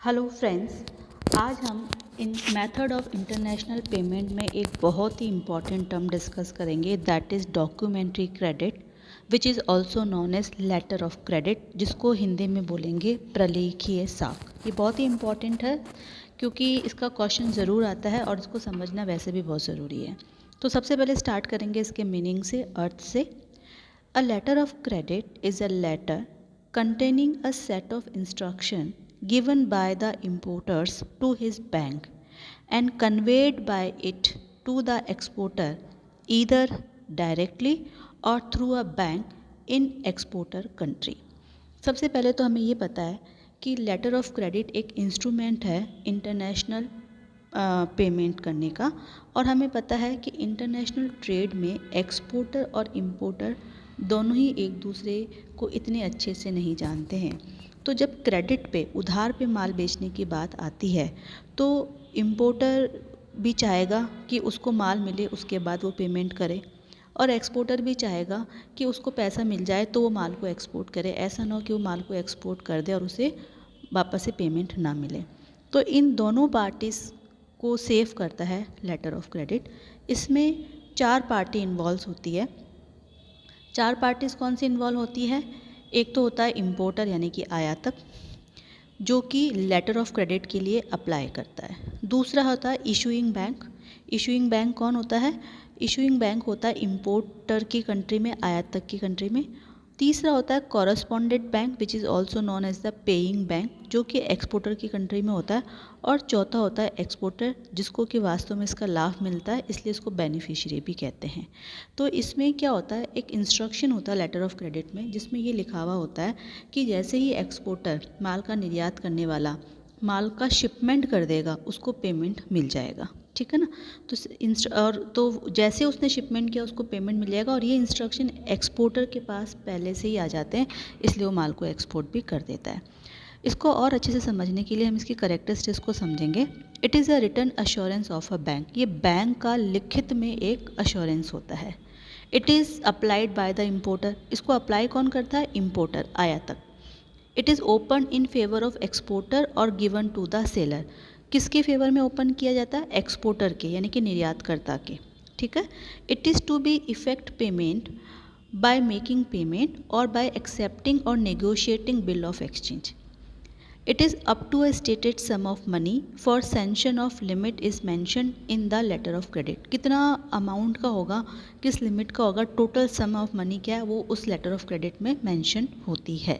Hello friends, आज हम इन मेथड ऑफ इंटरनेशनल पेमेंट में एक बहुत ही इम्पॉर्टेंट टर्म डिस्कस करेंगे, that is documentary credit, which is also known as letter of credit, जिसको हिंदी में बोलेंगे प्रलेखीय साख। ये बहुत ही इम्पॉर्टेंट है क्योंकि इसका क्वेश्चन ज़रूर आता है और इसको समझना वैसे भी बहुत ज़रूरी है। तो सबसे पहले स्टार्ट करेंगे इसके मीनिंग से, अर्थ से। A letter of credit is a letter containing a set of instructions given by the importers to his bank and conveyed by it to the exporter either directly or through a bank in exporter country. सबसे पहले तो हमें ये पता है कि letter of credit एक instrument है इंटरनेशनल पेमेंट करने का, और हमें पता है कि इंटरनेशनल ट्रेड में एक्सपोर्टर और इंपोर्टर दोनों ही एक दूसरे को इतने अच्छे से नहीं जानते हैं। तो जब क्रेडिट पे, उधार पे माल बेचने की बात आती है तो इंपोर्टर भी चाहेगा कि उसको माल मिले, उसके बाद वो पेमेंट करे, और एक्सपोर्टर भी चाहेगा कि उसको पैसा मिल जाए तो वो माल को एक्सपोर्ट करे। ऐसा ना हो कि वो माल को एक्सपोर्ट कर दे और उसे वापस से पेमेंट ना मिले। तो इन दोनों पार्टीज़ को सेव करता है लेटर ऑफ क्रेडिट। इसमें 4 पार्टी इन्वॉल्व होती है। 4 पार्टीज़ कौन सी इन्वॉल्व होती है? एक तो होता है इम्पोर्टर यानी कि आयातक, जो कि लेटर ऑफ क्रेडिट के लिए अप्लाई करता है। दूसरा होता है इशूइंग बैंक। इशूइंग बैंक कौन होता है? इशूइंग बैंक होता है इम्पोर्टर की कंट्री में, आयातक की कंट्री में। तीसरा होता है correspondent bank, which is also known as the paying bank, जो कि एक्सपोर्टर की कंट्री में होता है। और चौथा होता है एक्सपोर्टर, जिसको कि वास्तव में इसका लाभ मिलता है, इसलिए इसको बेनिफिशियरी भी कहते हैं। तो इसमें क्या होता है, एक इंस्ट्रक्शन होता है लेटर ऑफ क्रेडिट में, जिसमें ये लिखा हुआ होता है कि जैसे ही एक्सपोर्टर, माल का निर्यात करने वाला, माल का शिपमेंट कर देगा, उसको पेमेंट मिल जाएगा। ठीक है ना? तो जैसे उसने शिपमेंट किया उसको पेमेंट मिल जाएगा, और ये इंस्ट्रक्शन एक्सपोर्टर के पास पहले से ही आ जाते हैं, इसलिए वो माल को एक्सपोर्ट भी कर देता है। इसको और अच्छे से समझने के लिए हम इसकी करेक्टरिस्टिक्स को समझेंगे। It is a written assurance of a bank. ये बैंक का लिखित में एक अश्योरेंस होता है। It is applied by the importer. इसको अप्लाई कौन करता है? इम्पोर्टर, आयातक। It is open in favour of exporter और गिवन टू द सेलर। किसके फेवर में ओपन किया जाता है? एक्सपोर्टर के, यानी कि निर्यातकर्ता के। ठीक है? It is to be effect payment by making payment और बाय एक्सेप्टिंग और negotiating bill of exchange. It is up to a stated sum of money for sanction of limit is mentioned in the letter of credit. कितना amount का होगा, किस limit का होगा, total sum of money क्या है, वो उस लेटर ऑफ क्रेडिट में मेंशन होती है।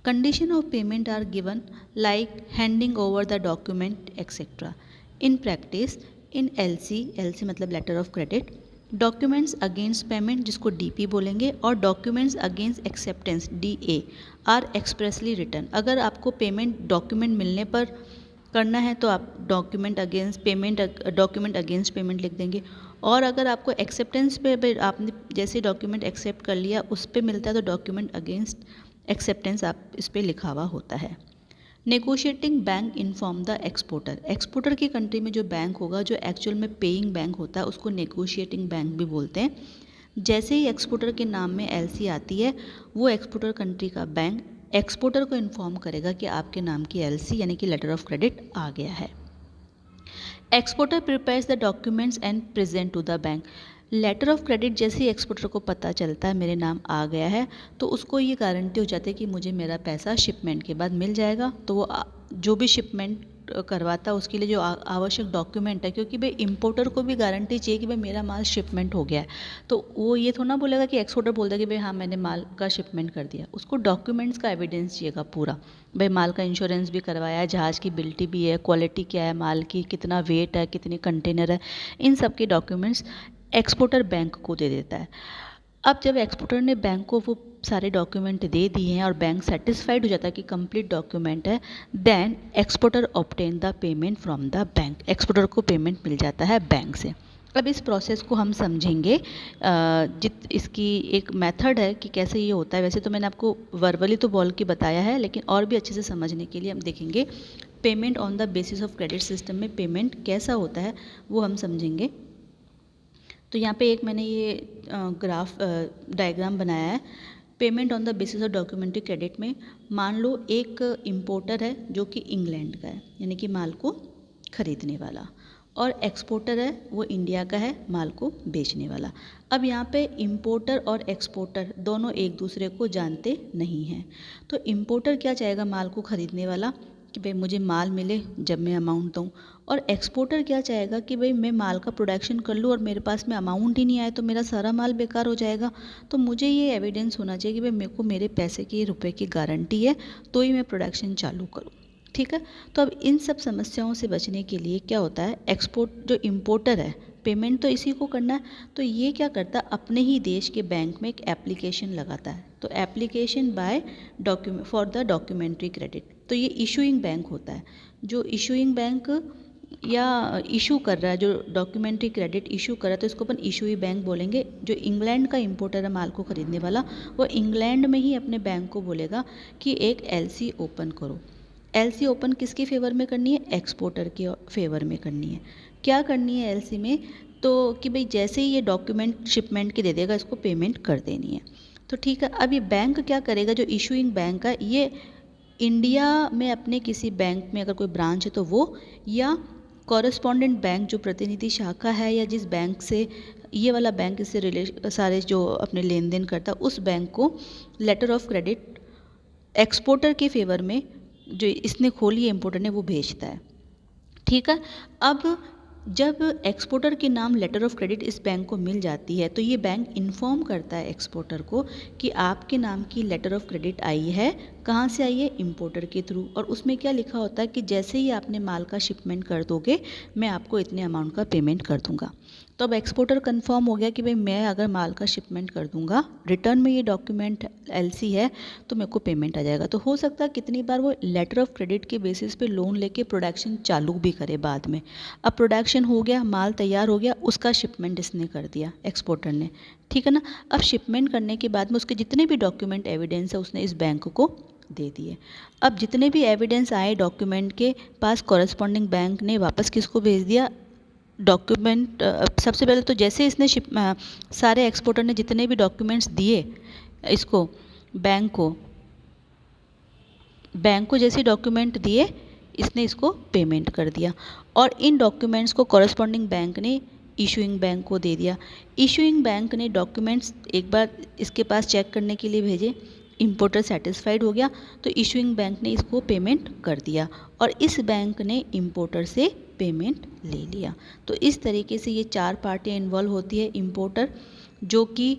Condition of payment are given like handing over the document etcetera. In practice, in LC मतलब letter of credit, documents against payment, जिसको डीपी बोलेंगे, और documents against acceptance, DA, are expressly return. अगर आपको payment document मिलने पर करना है तो आप डॉक्यूमेंट अगेंस्ट पेमेंट लिख देंगे, और अगर आपको एक्सेप्टेंस पे आपने जैसे डॉक्यूमेंट एक्सेप्ट कर लिया उस पर मिलता है तो डॉक्यूमेंट अगेंस्ट एक्सेप्टेंस आप इस पर लिखा हुआ होता है। Negotiating bank inform the exporter. Exporter की कंट्री में जो बैंक होगा, जो एक्चुअल में पेइंग बैंक होता है, उसको नेगोशिएटिंग बैंक भी बोलते हैं। जैसे ही एक्सपोर्टर के नाम में एलसी आती है, वो एक्सपोर्टर कंट्री का बैंक एक्सपोर्टर को इन्फॉर्म करेगा कि आपके नाम की एलसी यानी कि लेटर ऑफ क्रेडिट आ गया है। Exporter prepares the documents and present to the bank. Letter of credit जैसे ही एक्सपोर्टर को पता चलता है मेरे नाम आ गया है, तो उसको ये गारंटी हो जाती है कि मुझे मेरा पैसा शिपमेंट के बाद मिल जाएगा। तो वो जो भी शिपमेंट करवाता है उसके लिए जो आवश्यक डॉक्यूमेंट है, क्योंकि भाई इंपोर्टर को भी गारंटी चाहिए कि भाई मेरा माल शिपमेंट हो गया है, तो वो ये थोड़ा ना बोलेगा कि एक्सपोर्टर बोल देगा कि भाई हाँ मैंने माल का शिपमेंट कर दिया। उसको डॉक्यूमेंट्स का एविडेंस चाहिएगा पूरा, भाई माल का इंश्योरेंस भी करवाया है, जहाज़ की बिल्टी भी है, क्वालिटी क्या है माल की, कितना वेट है, कितने कंटेनर है, इन सब के डॉक्यूमेंट्स एक्सपोर्टर बैंक को दे देता है। अब जब एक्सपोर्टर ने बैंक को वो सारे डॉक्यूमेंट दे दिए हैं और बैंक सेटिस्फाइड हो जाता है कि कंप्लीट डॉक्यूमेंट है, then exporter obtain the payment from the bank. Exporter को पेमेंट मिल जाता है बैंक से। अब इस प्रोसेस को हम समझेंगे, इसकी एक मेथड है कि कैसे ये होता है। वैसे तो मैंने आपको वर्बली तो बोल के बताया है, लेकिन और भी अच्छे से समझने के लिए हम देखेंगे payment on the basis of credit system में पेमेंट कैसा होता है, वो हम समझेंगे। तो यहाँ पे एक मैंने ये ग्राफ डायग्राम बनाया है payment on the basis of documentary credit में मान लो एक इंपोर्टर है जो कि इंग्लैंड का है, यानी कि माल को खरीदने वाला, और एक्सपोर्टर है वो इंडिया का है, माल को बेचने वाला। अब यहाँ पे इंपोर्टर और एक्सपोर्टर दोनों एक दूसरे को जानते नहीं हैं, तो इंपोर्टर क्या चाहेगा, माल को खरीदने वाला, कि भाई मुझे माल मिले जब मैं अमाउंट दूँ, और एक्सपोर्टर क्या चाहेगा कि भाई मैं माल का प्रोडक्शन कर लूँ और मेरे पास में अमाउंट ही नहीं आए तो मेरा सारा माल बेकार हो जाएगा। तो मुझे ये एविडेंस होना चाहिए कि भाई मेरे को मेरे पैसे की रुपए की गारंटी है तो ही मैं प्रोडक्शन चालू करूँ। ठीक है, तो अब इन सब समस्याओं से बचने के लिए क्या होता है, एक्सपोर्ट जो इम्पोर्टर है, पेमेंट तो इसी को करना है, तो ये क्या करता है, अपने ही देश के बैंक में एक एप्लीकेशन लगाता है। तो application by document for the documentary credit, तो ये इशूइंग बैंक होता है, जो इशूइंग बैंक या इशू कर रहा है, जो डॉक्यूमेंट्री क्रेडिट इशू कर रहा है, तो इसको अपन इशूई बैंक बोलेंगे। जो इंग्लैंड का इंपोर्टर है माल को खरीदने वाला, वो इंग्लैंड में ही अपने बैंक को बोलेगा कि एक एलसी ओपन करो। एलसी ओपन किसके फेवर में करनी है, एक्सपोर्टर के फेवर में करनी है। क्या करनी है एलसी में, तो कि भाई जैसे ही ये डॉक्यूमेंट शिपमेंट की दे देगा, इसको पेमेंट कर देनी है। तो ठीक है, अब ये बैंक क्या करेगा, जो इशूइंग बैंक है ये इंडिया में अपने किसी बैंक में अगर कोई ब्रांच है तो वो, या कॉरेस्पॉन्डेंट बैंक जो प्रतिनिधि शाखा है या जिस बैंक से ये वाला बैंक इससे सारे जो अपने लेन देन करता है उस बैंक को लेटर ऑफ क्रेडिट एक्सपोर्टर के फेवर में जो इसने खोली है इंपोर्टर ने, वो भेजता है। ठीक है, अब जब एक्सपोर्टर के नाम लेटर ऑफ क्रेडिट इस बैंक को मिल जाती है तो ये बैंक इन्फॉर्म करता है एक्सपोर्टर को कि आपके नाम की लेटर ऑफ क्रेडिट आई है। कहाँ से आई है, इंपोर्टर के थ्रू, और उसमें क्या लिखा होता है कि जैसे ही आपने माल का शिपमेंट कर दोगे मैं आपको इतने अमाउंट का पेमेंट कर दूंगा। तो अब एक्सपोर्टर कंफर्म हो गया कि भाई मैं अगर माल का शिपमेंट कर दूंगा, रिटर्न में ये डॉक्यूमेंट एलसी है, तो मेरे को पेमेंट आ जाएगा। तो हो सकता है कितनी बार वो लेटर ऑफ क्रेडिट के बेसिस पे लोन लेके प्रोडक्शन चालू भी करे बाद में। अब प्रोडक्शन हो गया, माल तैयार हो गया, उसका शिपमेंट इसने कर दिया एक्सपोर्टर ने, ठीक है ना। अब शिपमेंट करने के बाद में उसके जितने भी डॉक्यूमेंट एविडेंस है उसने इस बैंक को दे दिए। अब जितने भी एविडेंस आए डॉक्यूमेंट के पास, कॉरेस्पॉन्डिंग बैंक ने वापस किसको भेज दिया, डॉक्यूमेंट। सबसे पहले तो जैसे इसने सारे एक्सपोर्टर ने जितने भी डॉक्यूमेंट्स दिए इसको बैंक को जैसे डॉक्यूमेंट दिए इसने इसको पेमेंट कर दिया, और इन डॉक्यूमेंट्स को कॉरेस्पॉन्डिंग बैंक ने इशूइंग बैंक को दे दिया। इशूइंग बैंक ने डॉक्यूमेंट्स एक बार इसके पास चेक करने के लिए भेजे, इंपोर्टर सेटिस्फाइड हो गया तो इशूइंग बैंक ने इसको पेमेंट कर दिया, और इस बैंक ने इंपोर्टर से पेमेंट ले लिया। तो इस तरीके से ये चार पार्टियां इन्वॉल्व होती है। इंपोर्टर जो कि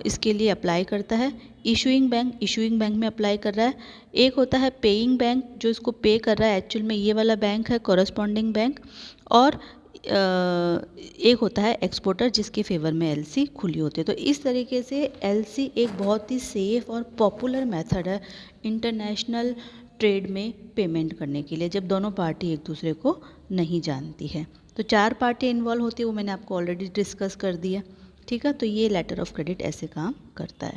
इसके लिए अप्लाई करता है, इशूइंग बैंक में अप्लाई कर रहा है, एक होता है पेइंग बैंक जो इसको पे कर रहा है, एक्चुअल में ये वाला बैंक है कॉरेस्पॉन्डिंग बैंक, और एक होता है एक्सपोर्टर जिसके फेवर में एलसी खुली होती है। तो इस तरीके से एलसी एक बहुत ही सेफ और पॉपुलर मेथड है इंटरनेशनल ट्रेड में पेमेंट करने के लिए, जब दोनों पार्टी एक दूसरे को नहीं जानती है। तो चार पार्टियाँ इन्वॉल्व होती है, वो मैंने आपको ऑलरेडी डिस्कस कर दिया। ठीक है, तो ये लेटर ऑफ क्रेडिट ऐसे काम करता है।